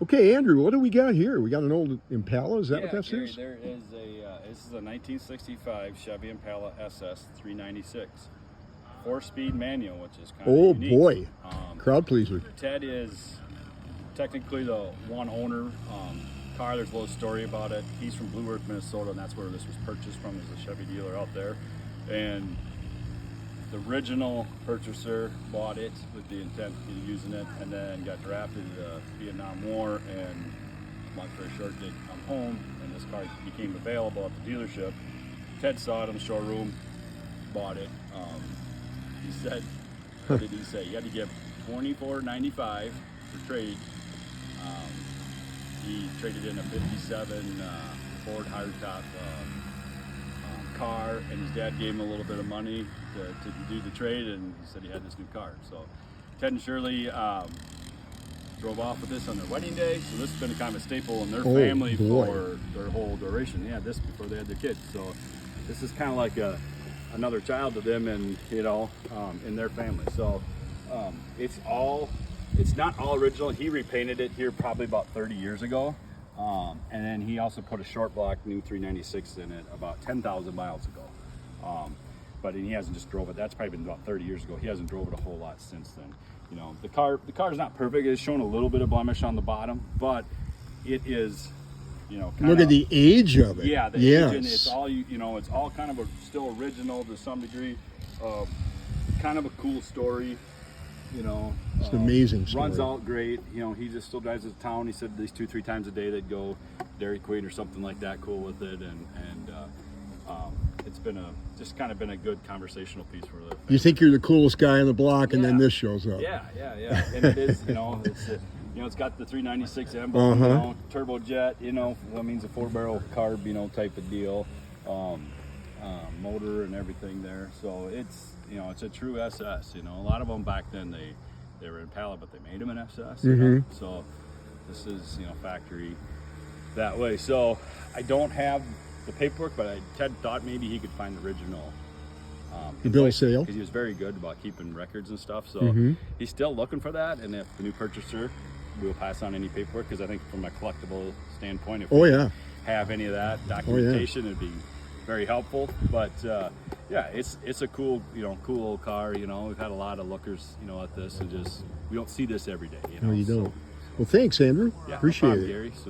Okay, Andrew, what do we got here? We got an old Impala. Is that Yeah, what that Gary, is? there is this is a 1965 Chevy Impala SS 396. 4-speed manual, which is kind of Oh unique. boy, crowd pleaser. Ted is technically the one owner. Car, there's a little story about it. He's from Blue Earth, Minnesota, and that's where this was purchased from. There's a Chevy dealer out there. And the original purchaser bought it with the intent of using it, and then got drafted to the Vietnam War, and long story short, they come home, and this car became available at the dealership. Ted saw it in the showroom, bought it. He said, what did he say? He had to give $24.95 for trade. He traded in a 57 Ford hardtop car, and his dad gave him a little bit of money to do the trade, and he said he had this new car. So Ted and Shirley drove off with this on their wedding day, so this has been kind of a staple in their family for their whole duration. They had this before they had their kids, so this is kind of like another child to them, and in their family. So it's not all original. He repainted it here probably about 30 years ago. And then he also put a short block new 396 in it about 10,000 miles ago. But he hasn't just drove it. That's probably been about 30 years ago. He hasn't drove it a whole lot since then. You know, the car's not perfect. It's showing a little bit of blemish on the bottom, but it is, Look at the age of it. Yeah, the age, and it's all it's all kind of still original to some degree. Kind of a cool story. It's an amazing story. Runs out great. He just still drives to town. He said at least 2-3 times a day they'd go Dairy Queen or something like that. Cool with it, and it's been just kind of been a good conversational piece for the. You think you're the coolest guy on the block, and then this shows up. Yeah, and it is. It's got the 396 emblem, turbojet. That means a 4-barrel carb, type of deal. Motor and everything there. So it's a true SS. A lot of them back then they were Impala, but they made them in SS. So this is factory that way. So I don't have the paperwork, but Ted thought maybe he could find the original. The bill of sale, because he was very good about keeping records and stuff. So he's still looking for that, and if the new purchaser, we'll pass on any paperwork, because I think from a collectible standpoint, if we have any of that documentation, it'd be very helpful. But it's a cool cool old car. We've had a lot of lookers at this, and just we don't see this every day. No, you don't. Well, thanks, Andrew. Yeah, appreciate no problem, it. Gary. So